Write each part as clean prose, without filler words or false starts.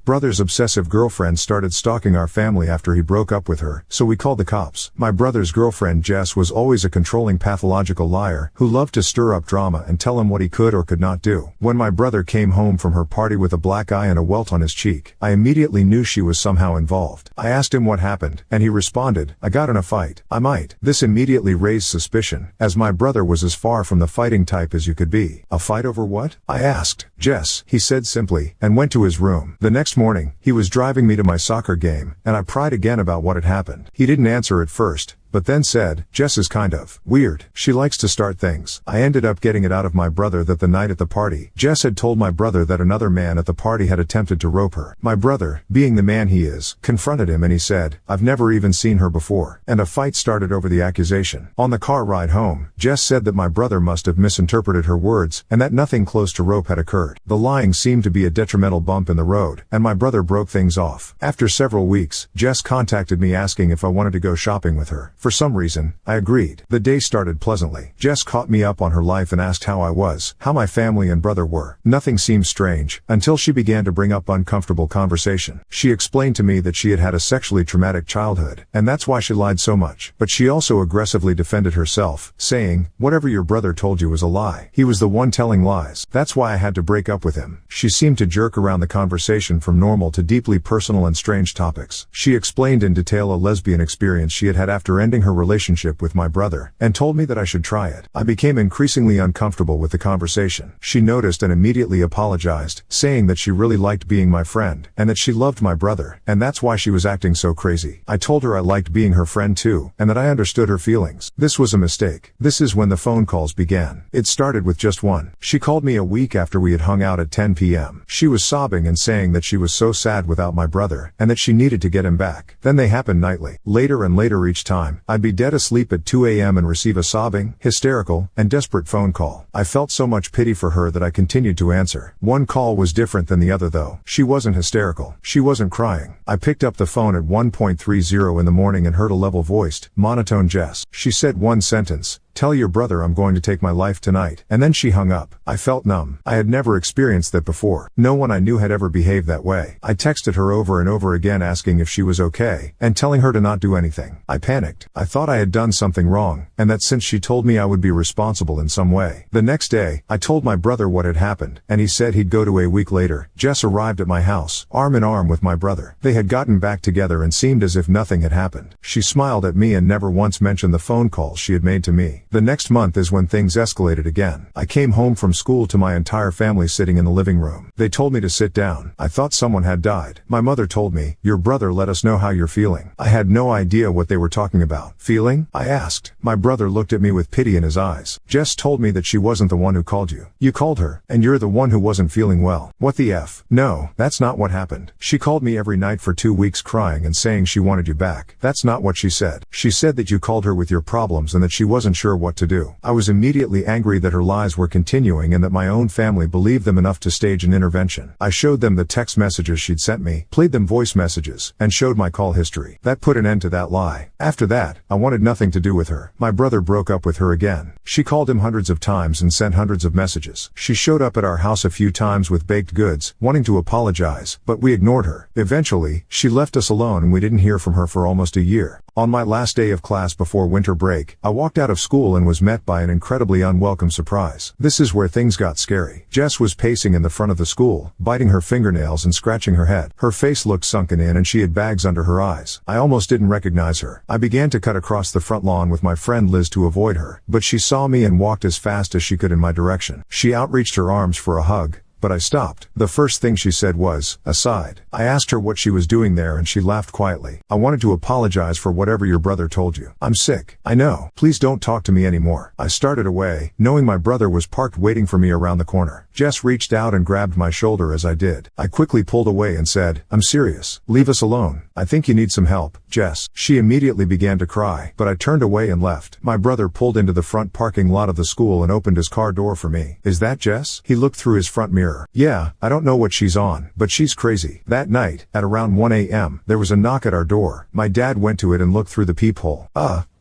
Brother's obsessive girlfriend started stalking our family after he broke up with her, so we called the cops. My brother's girlfriend Jess was always a controlling pathological liar who loved to stir up drama and tell him what he could or could not do. When my brother came home from her party with a black eye and a welt on his cheek, I immediately knew she was somehow involved. I asked him what happened, and he responded, "I got in a fight. I might." This immediately raised suspicion, as my brother was as far from the fighting type as you could be. A fight over what? I asked. Jess, he said simply, and went to his room. The next morning, he was driving me to my soccer game, and I pried again about what had happened. He didn't answer at first, but then said, "Jess is kind of weird. She likes to start things." I ended up getting it out of my brother that the night at the party, Jess had told my brother that another man at the party had attempted to rope her. My brother, being the man he is, confronted him and he said, "I've never even seen her before." And a fight started over the accusation. On the car ride home, Jess said that my brother must have misinterpreted her words, and that nothing close to rope had occurred. The lying seemed to be a detrimental bump in the road, and my brother broke things off. After several weeks, Jess contacted me asking if I wanted to go shopping with her. For some reason, I agreed. The day started pleasantly. Jess caught me up on her life and asked how I was, how my family and brother were. Nothing seemed strange, until she began to bring up uncomfortable conversation. She explained to me that she had had a sexually traumatic childhood, and that's why she lied so much. But she also aggressively defended herself, saying, "Whatever your brother told you was a lie. He was the one telling lies. That's why I had to break up with him." She seemed to jerk around the conversation from normal to deeply personal and strange topics. She explained in detail a lesbian experience she had had after ending her relationship with my brother, and told me that I should try it. I became increasingly uncomfortable with the conversation. She noticed and immediately apologized, saying that she really liked being my friend, and that she loved my brother, and that's why she was acting so crazy. I told her I liked being her friend too, and that I understood her feelings. This was a mistake. This is when the phone calls began. It started with just one. She called me a week after we had hung out at 10 p.m. She was sobbing and saying that she was so sad without my brother, and that she needed to get him back. Then they happened nightly. Later and later each time, I'd be dead asleep at 2 a.m. and receive a sobbing, hysterical, and desperate phone call. I felt so much pity for her that I continued to answer. One call was different than the other though. She wasn't hysterical. She wasn't crying. I picked up the phone at 1:30 in the morning and heard a level-voiced, monotone Jess. She said one sentence, "Tell your brother I'm going to take my life tonight." And then she hung up. I felt numb. I had never experienced that before. No one I knew had ever behaved that way. I texted her over and over again asking if she was okay, and telling her to not do anything. I panicked. I thought I had done something wrong, and that since she told me I would be responsible in some way. The next day, I told my brother what had happened, and he said he'd go to. A week later, Jess arrived at my house, arm in arm with my brother. They had gotten back together and seemed as if nothing had happened. She smiled at me and never once mentioned the phone calls she had made to me. The next month is when things escalated again. I came home from school to my entire family sitting in the living room. They told me to sit down. I thought someone had died. My mother told me, "Your brother let us know how you're feeling." I had no idea what they were talking about. "Feeling?" I asked. My brother looked at me with pity in his eyes. "Jess told me that she wasn't the one who called you. You called her, and you're the one who wasn't feeling well." "What the F? No, that's not what happened. She called me every night for 2 weeks crying and saying she wanted you back." "That's not what she said. She said that you called her with your problems and that she wasn't sure what to do." I was immediately angry that her lies were continuing and that my own family believed them enough to stage an intervention. I showed them the text messages she'd sent me, played them voice messages, and showed my call history. That put an end to that lie. After that, I wanted nothing to do with her. My brother broke up with her again. She called him hundreds of times and sent hundreds of messages. She showed up at our house a few times with baked goods, wanting to apologize, but we ignored her. Eventually, she left us alone and we didn't hear from her for almost a year. On my last day of class before winter break, I walked out of school and was met by an incredibly unwelcome surprise. This is where things got scary. Jess was pacing in the front of the school, biting her fingernails and scratching her head. Her face looked sunken in and she had bags under her eyes. I almost didn't recognize her. I began to cut across the front lawn with my friend Liz to avoid her, but she saw me and walked as fast as she could in my direction. She outreached her arms for a hug, but I stopped. The first thing she said was, "Aside." I asked her what she was doing there and she laughed quietly. "I wanted to apologize for whatever your brother told you. I'm sick. I know. Please don't talk to me anymore." I started away, knowing my brother was parked waiting for me around the corner. Jess reached out and grabbed my shoulder as I did. I quickly pulled away and said, "I'm serious. Leave us alone. I think you need some help, Jess." She immediately began to cry, but I turned away and left. My brother pulled into the front parking lot of the school and opened his car door for me. "Is that Jess?" He looked through his front mirror. "Yeah, I don't know what she's on, but she's crazy." That night, at around 1 a.m., there was a knock at our door. My dad went to it and looked through the peephole.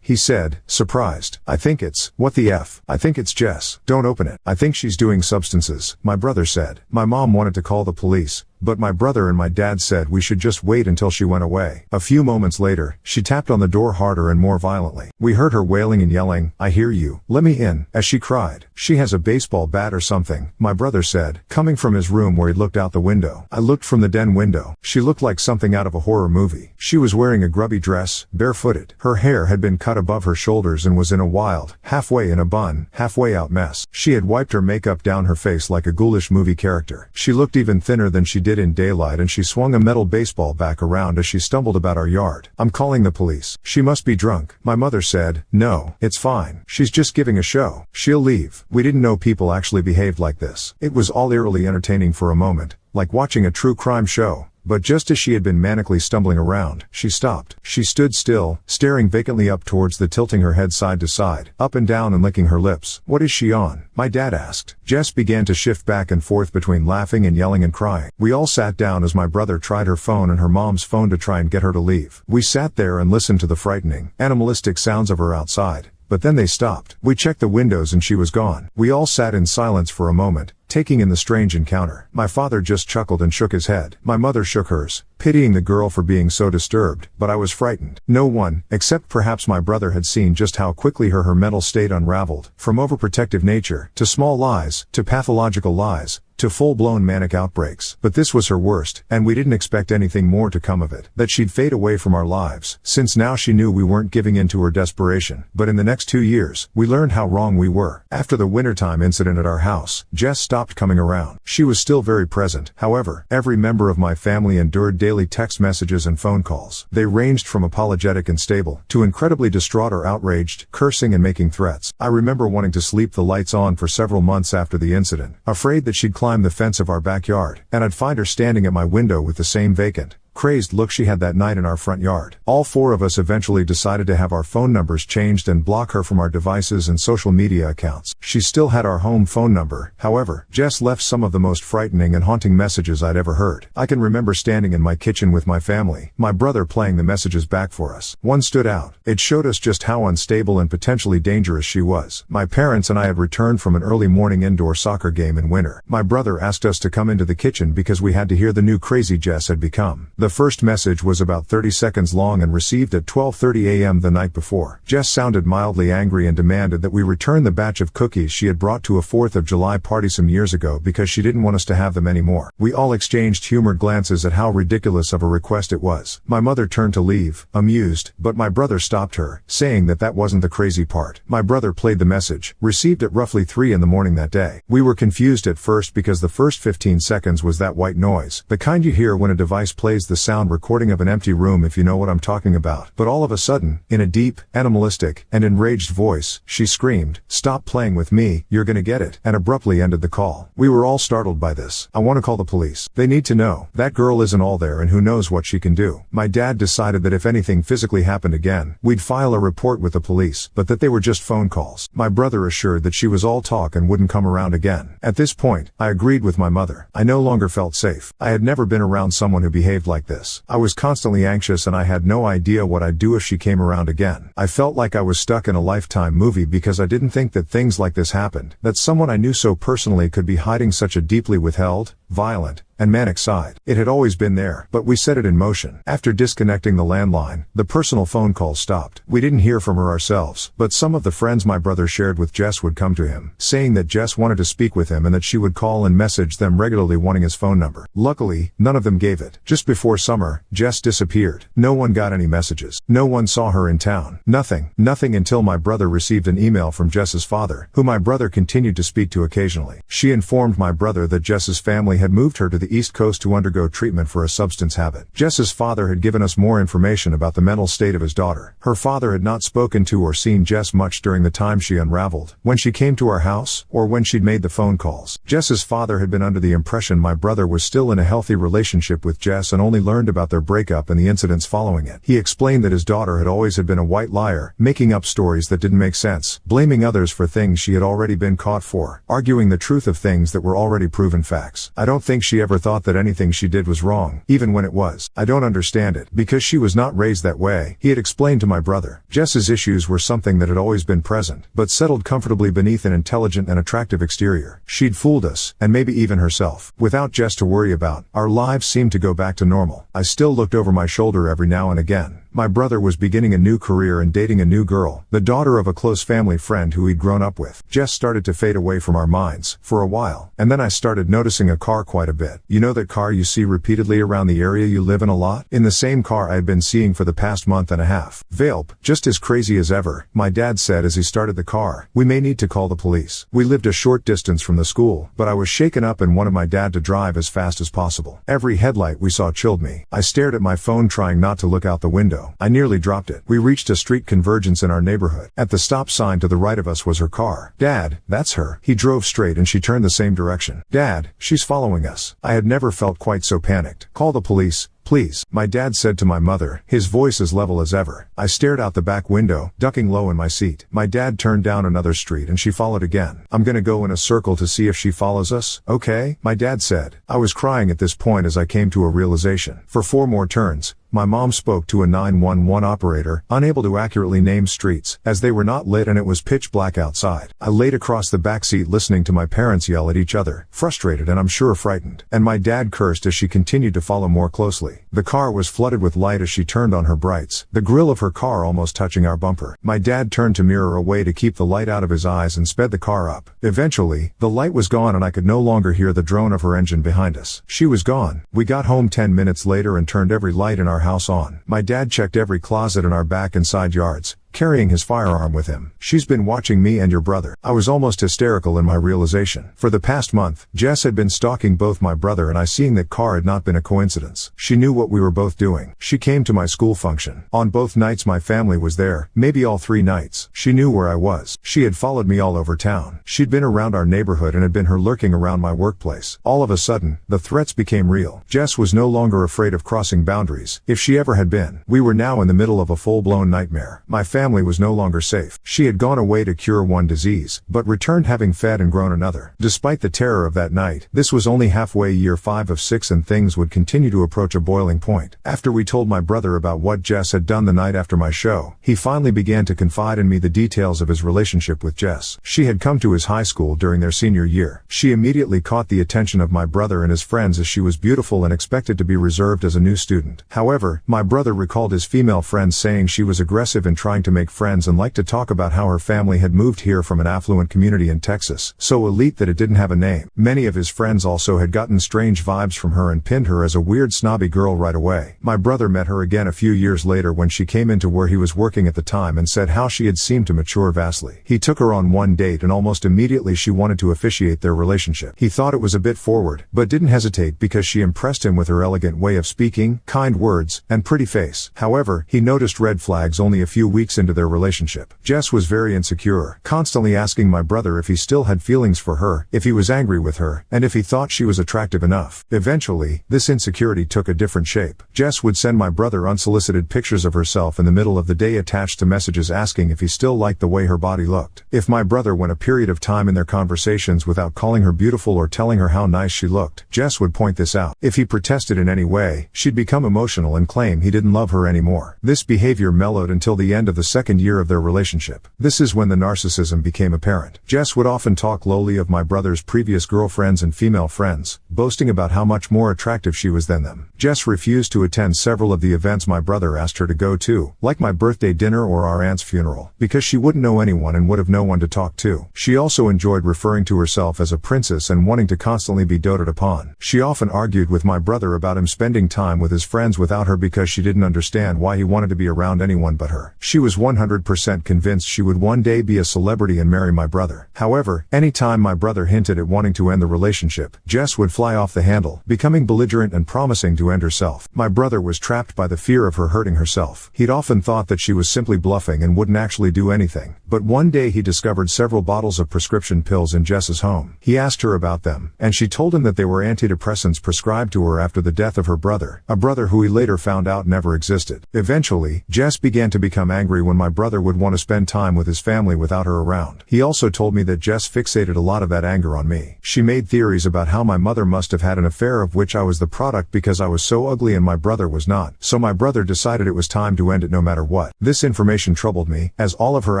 He said, surprised. "I think it's, what the F? I think it's Jess. Don't open it. I think she's doing substances," my brother said. My mom wanted to call the police, but my brother and my dad said we should just wait until she went away. A few moments later, she tapped on the door harder and more violently. We heard her wailing and yelling, "I hear you, let me in," as she cried. "She has a baseball bat or something," my brother said, coming from his room where he'd looked out the window. I looked from the den window. She looked like something out of a horror movie. She was wearing a grubby dress, barefooted. Her hair had been cut above her shoulders and was in a wild, halfway in a bun, halfway out mess. She had wiped her makeup down her face like a ghoulish movie character. She looked even thinner than she did in daylight, and she swung a metal baseball bat around as she stumbled about our yard. "I'm calling the police. She must be drunk," my mother said. "No, it's fine. She's just giving a show. She'll leave." We didn't know people actually behaved like this. It was all eerily entertaining for a moment, like watching a true crime show. But just as she had been manically stumbling around, she stopped. She stood still, staring vacantly up towards the, tilting her head side to side, up and down and licking her lips. "What is she on?" my dad asked. Jess began to shift back and forth between laughing and yelling and crying. We all sat down as my brother tried her phone and her mom's phone to try and get her to leave. We sat there and listened to the frightening, animalistic sounds of her outside. But then they stopped. We checked the windows and she was gone. We all sat in silence for a moment, taking in the strange encounter. My father just chuckled and shook his head. My mother shook hers, pitying the girl for being so disturbed, but I was frightened. No one, except perhaps my brother, had seen just how quickly her mental state unraveled, from overprotective nature, to small lies, to pathological lies, to full-blown manic outbreaks. But this was her worst, and we didn't expect anything more to come of it. That she'd fade away from our lives, since now she knew we weren't giving in to her desperation. But in the next 2 years, we learned how wrong we were. After the wintertime incident at our house, Jess stopped coming around. She was still very present. However, every member of my family endured daily text messages and phone calls. They ranged from apologetic and stable, to incredibly distraught or outraged, cursing and making threats. I remember wanting to sleep the lights on for several months after the incident, afraid that she'd climb the fence of our backyard, and I'd find her standing at my window with the same vacant, crazed look she had that night in our front yard. All four of us eventually decided to have our phone numbers changed and block her from our devices and social media accounts. She still had our home phone number, however. Jess left some of the most frightening and haunting messages I'd ever heard. I can remember standing in my kitchen with my family, my brother playing the messages back for us. One stood out. It showed us just how unstable and potentially dangerous she was. My parents and I had returned from an early morning indoor soccer game in winter. My brother asked us to come into the kitchen because we had to hear the new crazy Jess had become. The first message was about 30 seconds long and received at 12:30 a.m. the night before. Jess sounded mildly angry and demanded that we return the batch of cookies she had brought to a 4th of July party some years ago because she didn't want us to have them anymore. We all exchanged humored glances at how ridiculous of a request it was. My mother turned to leave, amused, but my brother stopped her, saying that that wasn't the crazy part. My brother played the message, received at roughly 3 in the morning that day. We were confused at first because the first 15 seconds was that white noise, the kind you hear when a device plays the sound recording of an empty room, if you know what I'm talking about. But all of a sudden, in a deep, animalistic, and enraged voice, she screamed, "Stop playing with me, you're gonna get it," and abruptly ended the call. We were all startled by this. "I want to call the police. They need to know. That girl isn't all there and who knows what she can do." My dad decided that if anything physically happened again, we'd file a report with the police, but that they were just phone calls. My brother assured that she was all talk and wouldn't come around again. At this point, I agreed with my mother. I no longer felt safe. I had never been around someone who behaved like this. I was constantly anxious and I had no idea what I'd do if she came around again. I felt like I was stuck in a Lifetime movie because I didn't think that things like this happened, that someone I knew so personally could be hiding such a deeply withheld, violent, and manic side. It had always been there, but we set it in motion. After disconnecting the landline, the personal phone calls stopped. We didn't hear from her ourselves, but some of the friends my brother shared with Jess would come to him, saying that Jess wanted to speak with him and that she would call and message them regularly wanting his phone number. Luckily, none of them gave it. Just before summer, Jess disappeared. No one got any messages. No one saw her in town. Nothing until my brother received an email from Jess's father, who my brother continued to speak to occasionally. She informed my brother that Jess's family had moved her to the East Coast to undergo treatment for a substance habit. Jess's father had given us more information about the mental state of his daughter. Her father had not spoken to or seen Jess much during the time she unraveled, when she came to our house, or when she'd made the phone calls. Jess's father had been under the impression my brother was still in a healthy relationship with Jess and only learned about their breakup and the incidents following it. He explained that his daughter had always been a white liar, making up stories that didn't make sense, blaming others for things she had already been caught for, arguing the truth of things that were already proven facts. I don't think she ever thought that anything she did was wrong, even when it was. I don't understand it, because she was not raised that way, he had explained to my brother. Jess's issues were something that had always been present, but settled comfortably beneath an intelligent and attractive exterior. She'd fooled us, and maybe even herself. Without Jess to worry about, our lives seemed to go back to normal. I still looked over my shoulder every now and again. My brother was beginning a new career and dating a new girl, the daughter of a close family friend who he'd grown up with. Jess started to fade away from our minds, for a while, and then I started noticing a car quite a bit. You know that car you see repeatedly around the area you live in a lot? In the same car I had been seeing for the past month and a half. Velp, just as crazy as ever, my dad said as he started the car. We may need to call the police. We lived a short distance from the school, but I was shaken up and wanted my dad to drive as fast as possible. Every headlight we saw chilled me. I stared at my phone trying not to look out the window. I nearly dropped it. We reached a street convergence in our neighborhood. At the stop sign to the right of us was her car. Dad, that's her. He drove straight and she turned the same direction. Dad, she's following us. I had never felt quite so panicked. Call the police, please, my dad said to my mother, his voice as level as ever. I stared out the back window, ducking low in my seat. My dad turned down another street and she followed again. I'm gonna go in a circle to see if she follows us, okay? My dad said. I was crying at this point as I came to a realization. For 4 more turns, my mom spoke to a 911 operator, unable to accurately name streets, as they were not lit and it was pitch black outside. I laid across the back seat listening to my parents yell at each other, frustrated and I'm sure frightened. And my dad cursed as she continued to follow more closely. The car was flooded with light as she turned on her brights, the grille of her car almost touching our bumper. My dad turned to mirror away to keep the light out of his eyes and sped the car up. Eventually, the light was gone and I could no longer hear the drone of her engine behind us. She was gone. We got home 10 minutes later and turned every light in our house on. My dad checked every closet in our back and side yards, carrying his firearm with him. She's been watching me and your brother. I was almost hysterical in my realization. For the past month, Jess had been stalking both my brother and I. Seeing that car had not been a coincidence. She knew what we were both doing. She came to my school function. On both nights my family was there, maybe all 3 nights. She knew where I was. She had followed me all over town. She'd been around our neighborhood and had been her lurking around my workplace. All of a sudden, the threats became real. Jess was no longer afraid of crossing boundaries, if she ever had been. We were now in the middle of a full-blown nightmare. My family was no longer safe. She had gone away to cure one disease, but returned having fed and grown another. Despite the terror of that night, this was only halfway year 5 of 6 and things would continue to approach a boiling point. After we told my brother about what Jess had done the night after my show, he finally began to confide in me the details of his relationship with Jess. She had come to his high school during their senior year. She immediately caught the attention of my brother and his friends as she was beautiful and expected to be reserved as a new student. However, my brother recalled his female friends saying she was aggressive in trying to make friends and liked to talk about how her family had moved here from an affluent community in Texas, so elite that it didn't have a name. Many of his friends also had gotten strange vibes from her and pinned her as a weird snobby girl right away. My brother met her again a few years later when she came into where he was working at the time and said how she had seemed to mature vastly. He took her on one date and almost immediately she wanted to officiate their relationship. He thought it was a bit forward, but didn't hesitate because she impressed him with her elegant way of speaking, kind words, and pretty face. However, he noticed red flags only a few weeks into their relationship. Jess was very insecure, constantly asking my brother if he still had feelings for her, if he was angry with her, and if he thought she was attractive enough. Eventually, this insecurity took a different shape. Jess would send my brother unsolicited pictures of herself in the middle of the day attached to messages asking if he still liked the way her body looked. If my brother went a period of time in their conversations without calling her beautiful or telling her how nice she looked, Jess would point this out. If he protested in any way, she'd become emotional and claim he didn't love her anymore. This behavior mellowed until the end of the second year of their relationship. This is when the narcissism became apparent. Jess would often talk lowly of my brother's previous girlfriends and female friends, boasting about how much more attractive she was than them. Jess refused to attend several of the events my brother asked her to go to, like my birthday dinner or our aunt's funeral, because she wouldn't know anyone and would have no one to talk to. She also enjoyed referring to herself as a princess and wanting to constantly be doted upon. She often argued with my brother about him spending time with his friends without her because she didn't understand why he wanted to be around anyone but her. She was 100% convinced she would one day be a celebrity and marry my brother. However, anytime my brother hinted at wanting to end the relationship, Jess would fly off the handle, becoming belligerent and promising to end herself. My brother was trapped by the fear of her hurting herself. He'd often thought that she was simply bluffing and wouldn't actually do anything, but one day he discovered several bottles of prescription pills in Jess's home. He asked her about them, and she told him that they were antidepressants prescribed to her after the death of her brother, a brother who he later found out never existed. Eventually, Jess began to become angry when when my brother would want to spend time with his family without her around. He also told me that Jess fixated a lot of that anger on me. She made theories about how my mother must have had an affair of which I was the product because I was so ugly and my brother was not. So my brother decided it was time to end it no matter what. This information troubled me, as all of her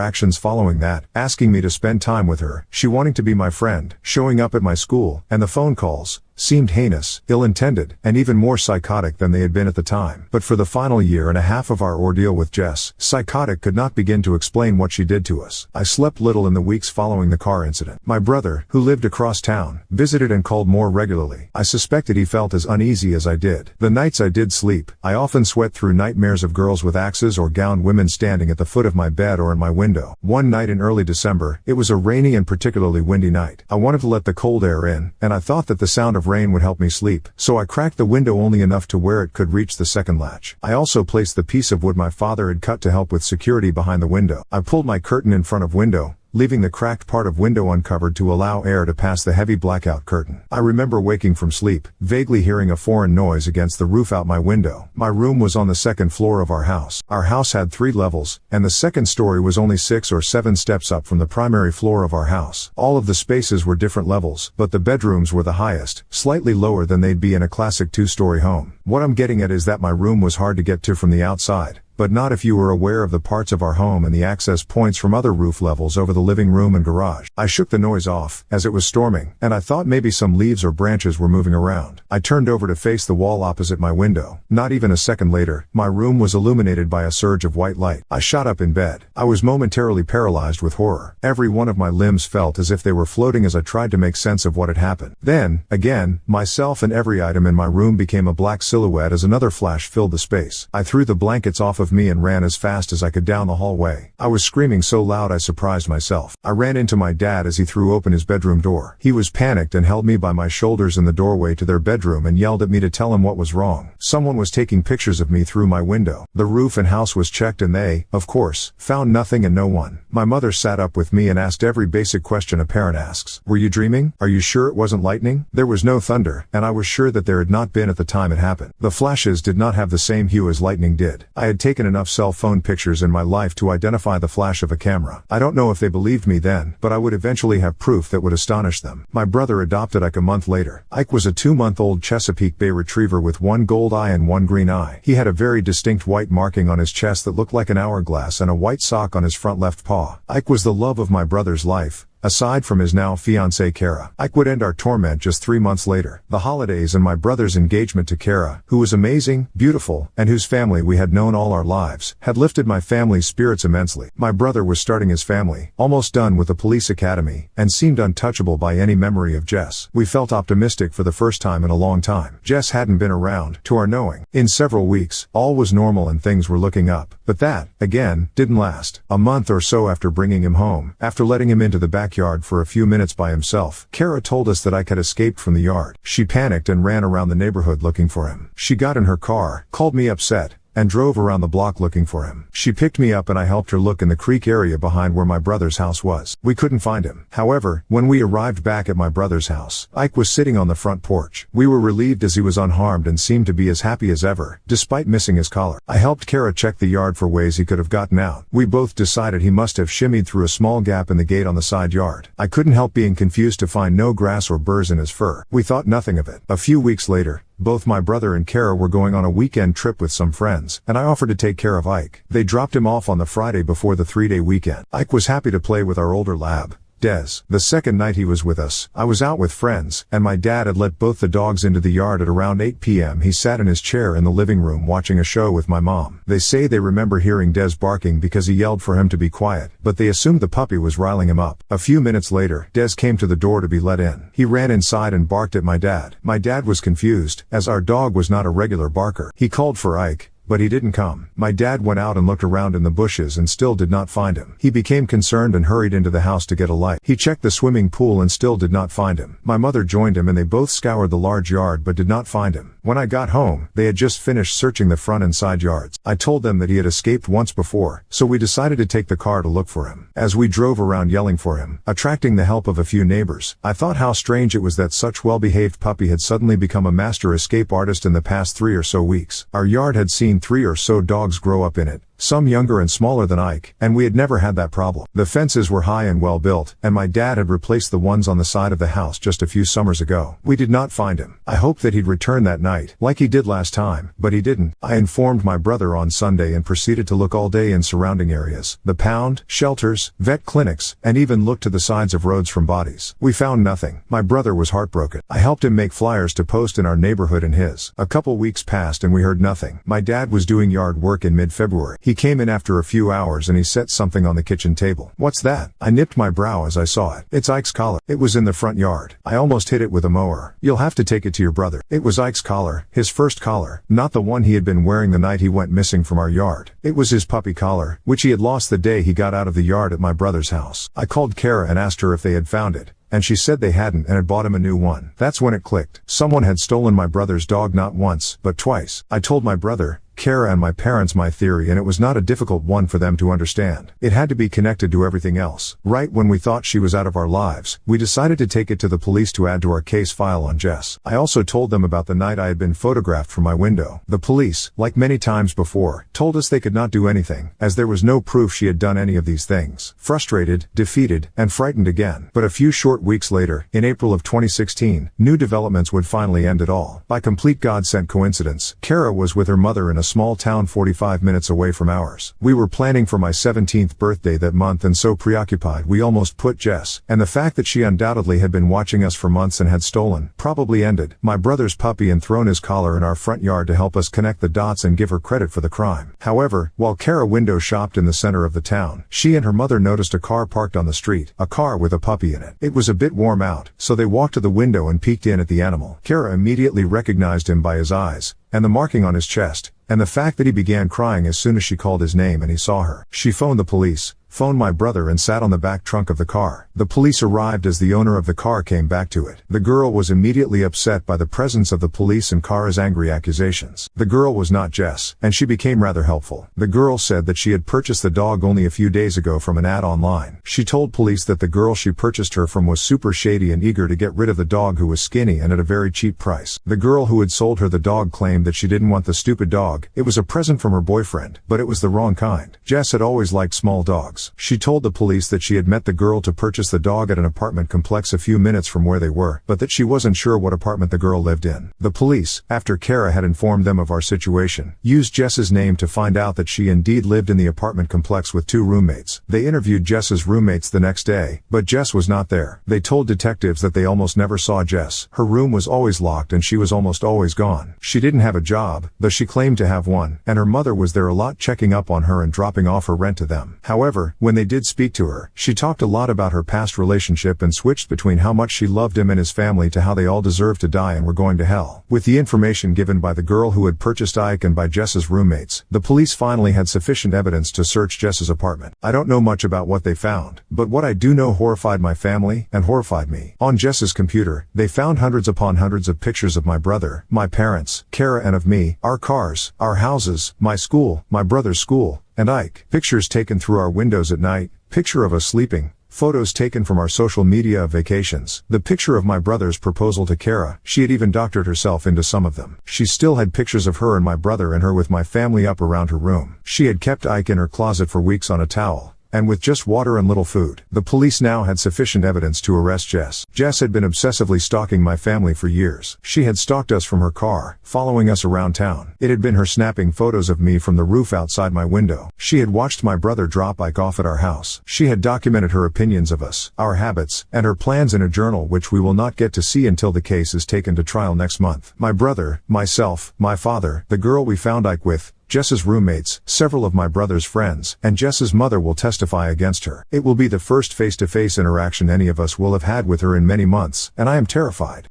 actions following that, asking me to spend time with her, she wanting to be my friend, showing up at my school, and the phone calls, seemed heinous, ill-intended, and even more psychotic than they had been at the time. But for the final year and a half of our ordeal with Jess, psychotic could not begin to explain what she did to us. I slept little in the weeks following the car incident. My brother, who lived across town, visited and called more regularly. I suspected he felt as uneasy as I did. The nights I did sleep, I often sweat through nightmares of girls with axes or gowned women standing at the foot of my bed or in my window. One night in early December, it was a rainy and particularly windy night. I wanted to let the cold air in, and I thought that the sound of rain would help me sleep, so I cracked the window only enough to where it could reach the second latch. I also placed the piece of wood my father had cut to help with security behind the window. I pulled my curtain in front of window, leaving the cracked part of window uncovered to allow air to pass the heavy blackout curtain. I remember waking from sleep, vaguely hearing a foreign noise against the roof out my window. My room was on the second floor of our house. Our house had 3 levels, and the second story was only 6 or 7 steps up from the primary floor of our house. All of the spaces were different levels, but the bedrooms were the highest, slightly lower than they'd be in a classic 2-story home. What I'm getting at is that my room was hard to get to from the outside, but not if you were aware of the parts of our home and the access points from other roof levels over the living room and garage. I shook the noise off, as it was storming, and I thought maybe some leaves or branches were moving around. I turned over to face the wall opposite my window. Not even a second later, my room was illuminated by a surge of white light. I shot up in bed. I was momentarily paralyzed with horror. Every one of my limbs felt as if they were floating as I tried to make sense of what had happened. Then, again, myself and every item in my room became a black silhouette as another flash filled the space. I threw the blankets off of me and ran as fast as I could down the hallway. I was screaming so loud I surprised myself. I ran into my dad as he threw open his bedroom door. He was panicked and held me by my shoulders in the doorway to their bedroom and yelled at me to tell him what was wrong. Someone was taking pictures of me through my window. The roof and house was checked and they, of course, found nothing and no one. My mother sat up with me and asked every basic question a parent asks. Were you dreaming? Are you sure it wasn't lightning? There was no thunder, and I was sure that there had not been at the time it happened. The flashes did not have the same hue as lightning did. I had taken enough cell phone pictures in my life to identify the flash of a camera. I don't know if they believed me then, but I would eventually have proof that would astonish them. My brother adopted Ike a month later. Ike was a 2-month-old Chesapeake Bay Retriever with 1 gold eye and 1 green eye. He had a very distinct white marking on his chest that looked like an hourglass and a white sock on his front left paw. Ike was the love of my brother's life, aside from his now fiancée Kara. Ike would end our torment just 3 months later. The holidays and my brother's engagement to Kara, who was amazing, beautiful, and whose family we had known all our lives, had lifted my family's spirits immensely. My brother was starting his family, almost done with the police academy, and seemed untouchable by any memory of Jess. We felt optimistic for the first time in a long time. Jess hadn't been around, to our knowing. In several weeks, all was normal and things were looking up. But that, again, didn't last. A month or so after bringing him home, after letting him into the backyard for a few minutes by himself, Kara told us that Ike had escaped from the yard. She panicked and ran around the neighborhood looking for him. She got in her car, called me upset, and drove around the block looking for him. She picked me up and I helped her look in the creek area behind where my brother's house was. We couldn't find him. However, when we arrived back at my brother's house, Ike was sitting on the front porch. We were relieved as he was unharmed and seemed to be as happy as ever, despite missing his collar. I helped Kara check the yard for ways he could have gotten out. We both decided he must have shimmied through a small gap in the gate on the side yard. I couldn't help being confused to find no grass or burrs in his fur. We thought nothing of it. A few weeks later, both my brother and Kara were going on a weekend trip with some friends, and I offered to take care of Ike. They dropped him off on the Friday before the 3-day weekend. Ike was happy to play with our older lab, Des. The second night he was with us, I was out with friends, and my dad had let both the dogs into the yard at around 8 p.m. He sat in his chair in the living room watching a show with my mom. They say they remember hearing Des barking because he yelled for him to be quiet, but they assumed the puppy was riling him up. A few minutes later, Des came to the door to be let in. He ran inside and barked at my dad. My dad was confused, as our dog was not a regular barker. He called for Ike, but he didn't come. My dad went out and looked around in the bushes and still did not find him. He became concerned and hurried into the house to get a light. He checked the swimming pool and still did not find him. My mother joined him and they both scoured the large yard but did not find him. When I got home, they had just finished searching the front and side yards. I told them that he had escaped once before, so we decided to take the car to look for him. As we drove around yelling for him, attracting the help of a few neighbors, I thought how strange it was that such well-behaved puppy had suddenly become a master escape artist in the past 3 or so weeks. Our yard had seen 3 or so dogs grow up in it, some younger and smaller than Ike, and we had never had that problem. The fences were high and well built, and my dad had replaced the ones on the side of the house just a few summers ago. We did not find him. I hoped that he'd return that night, like he did last time, but he didn't. I informed my brother on Sunday and proceeded to look all day in surrounding areas, the pound, shelters, vet clinics, and even looked to the sides of roads from bodies. We found nothing. My brother was heartbroken. I helped him make flyers to post in our neighborhood and his. A couple weeks passed and we heard nothing. My dad was doing yard work in mid-February. He came in after a few hours and he set something on the kitchen table. "What's that?" I nipped my brow as I saw it. "It's Ike's collar. It was in the front yard. I almost hit it with a mower. You'll have to take it to your brother." It was Ike's collar, his first collar, not the one he had been wearing the night he went missing from our yard. It was his puppy collar, which he had lost the day he got out of the yard at my brother's house. I called Kara and asked her if they had found it, and she said they hadn't and had bought him a new one. That's when it clicked. Someone had stolen my brother's dog not once, but twice. I told my brother, Kara, and my parents my theory, and it was not a difficult one for them to understand. It had to be connected to everything else. Right when we thought she was out of our lives, we decided to take it to the police to add to our case file on Jess. I also told them about the night I had been photographed from my window. The police, like many times before, told us they could not do anything, as there was no proof she had done any of these things. Frustrated, defeated, and frightened again. But a few short weeks later, in April of 2016, new developments would finally end it all. By complete God-sent coincidence, Kara was with her mother in a small town 45 minutes away from ours. We were planning for my 17th birthday that month, and so preoccupied we almost put Jess, and the fact that she undoubtedly had been watching us for months and had stolen, probably ended, my brother's puppy and thrown his collar in our front yard to help us connect the dots and give her credit for the crime. However, while Kara window shopped in the center of the town, she and her mother noticed a car parked on the street, a car with a puppy in it. It was a bit warm out, so they walked to the window and peeked in at the animal. Kara immediately recognized him by his eyes, and the marking on his chest, and the fact that he began crying as soon as she called his name and he saw her. She phoned the police, phoned my brother, and sat on the back trunk of the car. The police arrived as the owner of the car came back to it. The girl was immediately upset by the presence of the police and Kara's angry accusations. The girl was not Jess, and she became rather helpful. The girl said that she had purchased the dog only a few days ago from an ad online. She told police that the girl she purchased her from was super shady and eager to get rid of the dog, who was skinny and at a very cheap price. The girl who had sold her the dog claimed that she didn't want the stupid dog. It was a present from her boyfriend, but it was the wrong kind. Jess had always liked small dogs. She told the police that she had met the girl to purchase the dog at an apartment complex a few minutes from where they were, but that she wasn't sure what apartment the girl lived in. The police, after Kara had informed them of our situation, used Jess's name to find out that she indeed lived in the apartment complex with 2 roommates. They interviewed Jess's roommates the next day, but Jess was not there. They told detectives that they almost never saw Jess. Her room was always locked and she was almost always gone. She didn't have a job, though she claimed to have one, and her mother was there a lot, checking up on her and dropping off her rent to them. However, when they did speak to her, she talked a lot about her past relationship and switched between how much she loved him and his family to how they all deserved to die and were going to hell. With the information given by the girl who had purchased Ike and by Jess's roommates, the police finally had sufficient evidence to search Jess's apartment. I don't know much about what they found, but what I do know horrified my family and horrified me. On Jess's computer, they found hundreds upon hundreds of pictures of my brother, my parents, Kara, and of me, our cars, our houses, my school, my brother's school, and Ike. Pictures taken through our windows at night, picture of us sleeping, photos taken from our social media of vacations, the picture of my brother's proposal to Kara. She had even doctored herself into some of them. She still had pictures of her and my brother and her with my family up around her room. She had kept Ike in her closet for weeks on a towel, and with just water and little food. The police now had sufficient evidence to arrest Jess. Jess had been obsessively stalking my family for years. She had stalked us from her car, following us around town. It had been her snapping photos of me from the roof outside my window. She had watched my brother drop Ike off at our house. She had documented her opinions of us, our habits, and her plans in a journal which we will not get to see until the case is taken to trial next month. My brother, myself, my father, the girl we found Ike with, Jess's roommates, several of my brother's friends, and Jess's mother will testify against her. It will be the first face-to-face interaction any of us will have had with her in many months, and I am terrified.